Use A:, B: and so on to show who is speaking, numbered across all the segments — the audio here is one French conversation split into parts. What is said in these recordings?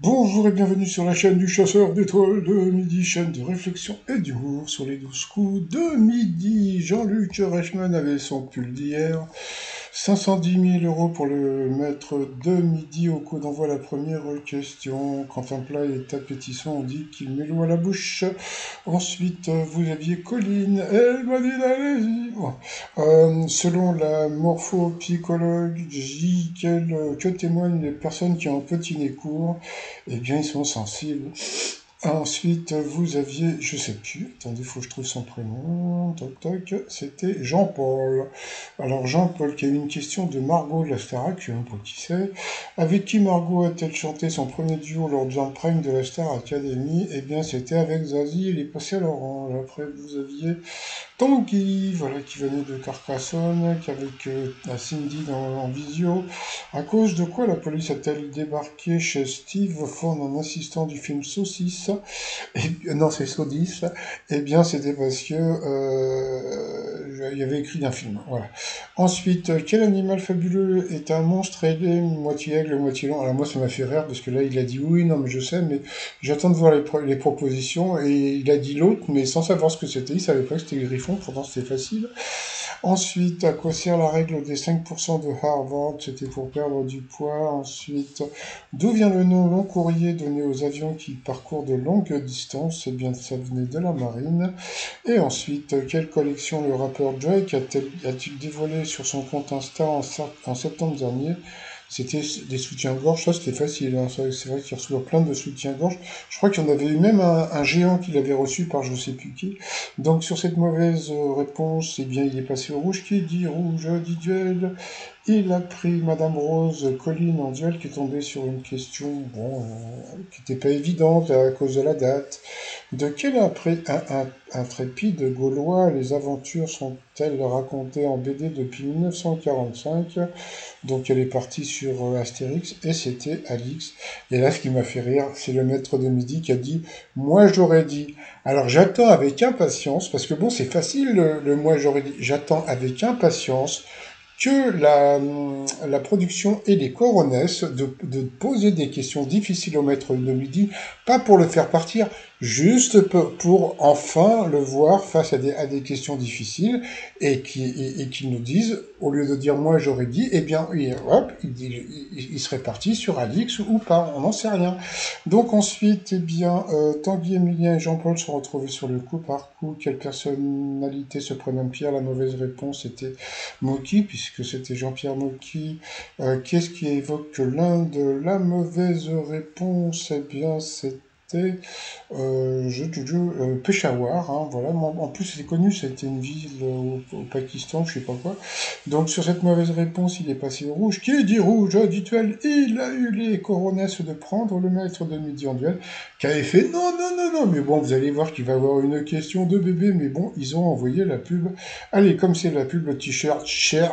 A: Bonjour et bienvenue sur la chaîne du chasseur d'étoiles de midi, chaîne de réflexion et d'humour sur les 12 coups de midi. Jean-Luc Reichmann avait son pull d'hier. 510 000 € pour le maître de midi au coup d'envoi la première question. Quand un plat est appétissant, on dit qu'il met l'eau à la bouche. Ensuite, vous aviez Colline. Elle m'a dit allez-y. Bon. Selon la morphopsychologie, que témoignent les personnes qui ont un petit nez court, eh bien, ils sont sensibles. Ensuite, vous aviez, je sais plus, attendez, faut que je trouve son prénom, toc toc, c'était Jean-Paul. Alors Jean-Paul qui a eu une question de Margot de la Starac, je sais même pas qui c'est. Avec qui Margot a-t-elle chanté son premier duo lors du Prime de la Star Academy? Eh bien, c'était avec Zazie, il est passé à l'orange. Après, vous aviez Tanguy, voilà, qui venait de Carcassonne, qui avec la Cindy en visio. À cause de quoi la police a-t-elle débarqué chez Steve Ford en assistant du film Saucisse? Non, c'est Saudis. Eh bien, c'était parce que il y avait écrit d'un film. Voilà. Ensuite, quel animal fabuleux est un monstre ailé, moitié aigle, moitié lion? Alors moi, ça m'a fait rire parce que là, il a dit oui, non, mais je sais, mais j'attends de voir les propositions. Et il a dit l'autre, mais sans savoir ce que c'était. Il savait pas que c'était le griffon, pourtant c'était facile. Ensuite, à quoi sert la règle des 5% de Harvard? C'était pour perdre du poids. Ensuite, d'où vient le nom long courrier donné aux avions qui parcourent de longues distances? Eh bien, ça venait de la marine. Et ensuite, quelle collection le rappeur Drake a-t-il dévoilé sur son compte Insta en septembre dernier? C'était des soutiens-gorge, ça c'était facile, hein. C'est vrai qu'il reçoit plein de soutiens-gorge. Je crois qu'il y en avait eu même un géant qu'il avait reçu par je sais plus qui. Donc sur cette mauvaise réponse, eh bien il est passé au rouge. Qui dit rouge dit duel. Il a pris Madame Rose Colline en duel qui est tombée sur une question bon, qui n'était pas évidente à cause de la date. De quel intrépide Gaulois les aventures sont-elles racontées en BD depuis 1945? Donc elle est partie sur Astérix et c'était Alix. Et là, ce qui m'a fait rire, c'est le maître de midi qui a dit moi j'aurais dit. Alors j'attends avec impatience, parce que bon, c'est facile le moi j'aurais dit. J'attends avec impatience que la production ait les coronesses de poser des questions difficiles au maître de midi, pas pour le faire partir, juste pour enfin le voir face à des questions difficiles et qu'il nous dise, au lieu de dire moi j'aurais dit, eh bien hop, il serait parti sur Alix ou pas, on n'en sait rien. Donc ensuite, eh bien, Tanguy, Emilien et Jean-Paul sont retrouvés sur le coup par coup. Quelle personnalité se prénomme Pierre? La mauvaise réponse était Mocky, puisque c'était Jean-Pierre Mocky. Qu'est-ce qui évoque l'Inde? La mauvaise réponse, eh bien, c'était Peshawar, hein, voilà. En plus, c'est connu, c'était une ville au Pakistan, je sais pas quoi. Donc, sur cette mauvaise réponse, il est passé au rouge. Qui dit rouge dit duel? Il a eu les coronesses de prendre le maître de midi en duel, qui avait fait non, non, non, non. Mais bon, vous allez voir qu'il va y avoir une question de bébé, mais bon, ils ont envoyé la pub. Allez, comme c'est la pub, le t-shirt cher,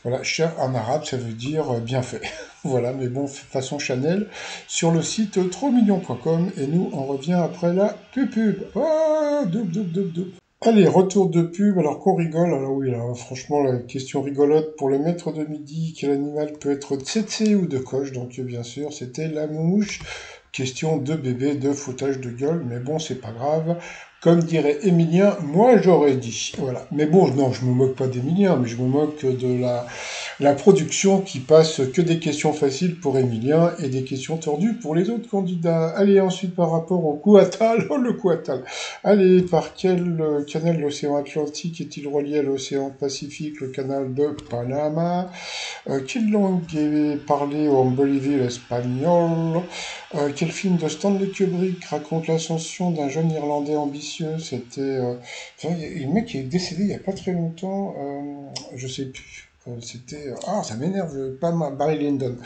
A: voilà, cher en arabe, ça veut dire bien fait. Voilà, mais bon, façon Chanel, sur le site trotsmillions.com, et nous, on revient après la pub. Ah, doup, doup, doup, doup. Allez, retour de pub, alors qu'on rigole, alors oui, alors, franchement, la question rigolote pour le maître de midi, quel animal peut être tsetse ou de coche, donc bien sûr, c'était la mouche. Question de bébé, de foutage de gueule, mais bon, c'est pas grave. Comme dirait Émilien, moi j'aurais dit. Voilà. Mais bon, non, je me moque pas d'Émilien, mais je me moque de la production qui passe que des questions faciles pour Emilien et des questions tordues pour les autres candidats. Allez, ensuite par rapport au Kouatal, oh le Kouatal. Allez, par quel canal l'océan Atlantique est-il relié à l'océan Pacifique, le canal de Panama? Quelle langue est parlée en Bolivie? L'espagnol. Quel film de Stanley Kubrick raconte l'ascension d'un jeune Irlandais ambitieux? C'était... enfin, il y a le mec qui est décédé il y a pas très longtemps. Je sais plus. C'était... ah, ça m'énerve, pas Barry Lyndon.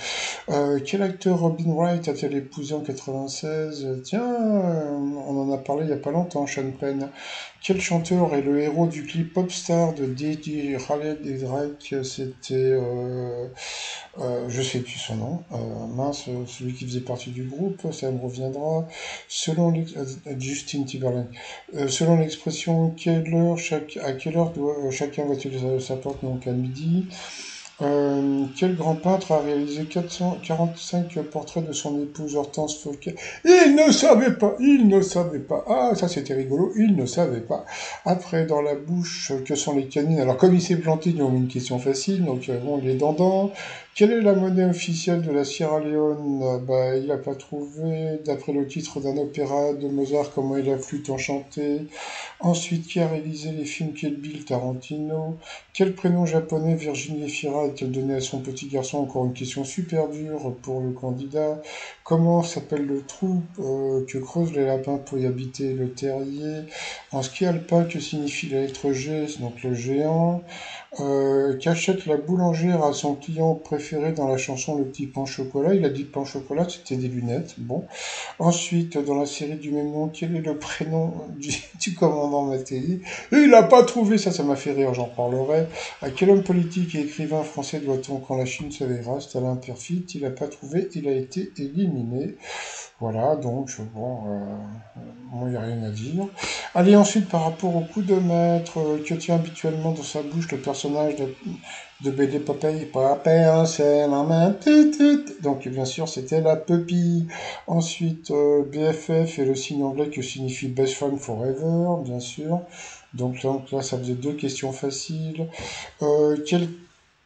A: Quel acteur Robin Wright a-t-elle épousé en 96? Tiens, on en a parlé il y a pas longtemps, Sean Penn. Quel chanteur est le héros du clip Popstar de DJ Khaled et Drake? C'était... je sais plus son nom. Mince, celui qui faisait partie du groupe, ça me reviendra. Justin Timberlake. Selon l'expression, à quelle heure chacun va-t-il sa porte? Donc à midi. Quel grand peintre a réalisé 445 portraits de son épouse Hortense Fauquet? Il ne savait pas, il ne savait pas. Ah, ça c'était rigolo, il ne savait pas. Après, dans la bouche, que sont les canines? Alors, comme il s'est planté, ils lui ont mis une question facile, donc bon, les dindons. Quelle est la monnaie officielle de la Sierra Leone? Bah, il n'a pas trouvé, d'après le titre d'un opéra de Mozart, comment est la flûte enchantée. Ensuite, qui a réalisé les films Kill Bill, Tarantino? Quel prénom japonais Virginie Efira a-t-elle donné à son petit garçon? Encore une question super dure pour le candidat. Comment s'appelle le trou que creusent les lapins pour y habiter? Le terrier. En ski alpin, que signifie la lettre G? Donc le géant. Qu'achète la boulangère à son client préféré dans la chanson Le Petit Pain au Chocolat? Il a dit pain au chocolat, c'était des lunettes. Bon. Ensuite, dans la série du même nom, quel est le prénom du commandant Mattei? Il n'a pas trouvé, ça m'a fait rire, j'en parlerai. À quel homme politique et écrivain français doit-on quand la Chine s'éveillera? C'est Alain Perfit, il n'a pas trouvé, il a été éliminé. Voilà, donc, bon, moi, il n'y a rien à dire. Allez, ensuite, par rapport au coup de maître que tient habituellement dans sa bouche le personnage de BD Popeye, Popeye, c'est la main, donc, bien sûr, c'était la pupille. Ensuite, BFF et le signe anglais que signifie Best Friend Forever, bien sûr. Donc là, ça faisait deux questions faciles. Quelle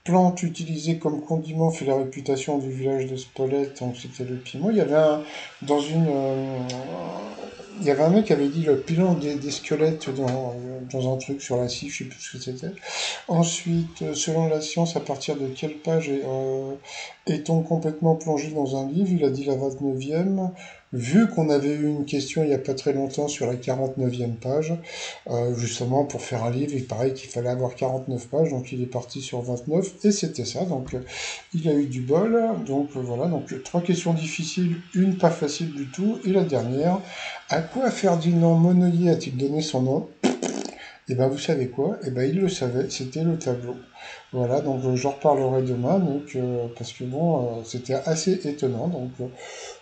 A: plante utilisée comme condiment fait la réputation du village de Spolète? Donc c'était le piment. Dans une, il y avait un mec qui avait dit le pilon des squelettes dans un truc sur la cif, je sais plus ce que c'était. Ensuite, selon la science, à partir de quelle page est-on complètement plongé dans un livre? Il a dit la 29e. Vu qu'on avait eu une question il n'y a pas très longtemps sur la 49e page, justement pour faire un livre, il paraît qu'il fallait avoir 49 pages, donc il est parti sur 29, et c'était ça, donc il a eu du bol, donc voilà, donc trois questions difficiles, une pas facile du tout, et la dernière, à quoi Ferdinand Monnoyer a-t-il donné son nom? Et ben vous savez quoi? Et ben il le savait, c'était le tableau. Voilà, donc j'en reparlerai demain, donc parce que bon, c'était assez étonnant. Donc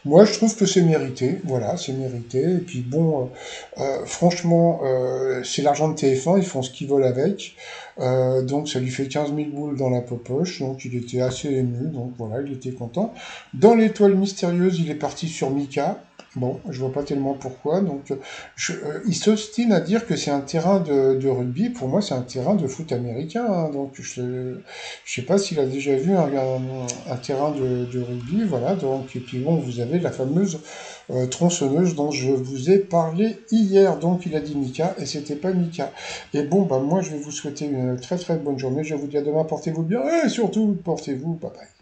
A: moi je trouve que c'est mérité, voilà, c'est mérité. Et puis bon, franchement, c'est l'argent de TF1, ils font ce qu'ils veulent avec. Donc ça lui fait 15 000 boules dans la poche, donc il était assez ému, donc voilà, il était content. Dans l'étoile mystérieuse, il est parti sur Mika. Bon, je vois pas tellement pourquoi. Donc, il s'obstine à dire que c'est un terrain de rugby. Pour moi, c'est un terrain de foot américain, hein. Donc, je sais pas s'il a déjà vu un terrain de rugby. Voilà. Donc, et puis bon, vous avez la fameuse tronçonneuse dont je vous ai parlé hier. Donc, il a dit Mika et c'était pas Mika. Et bon, bah moi, je vais vous souhaiter une très très bonne journée. Je vous dis à demain. Portez-vous bien et surtout, portez-vous. Bye bye.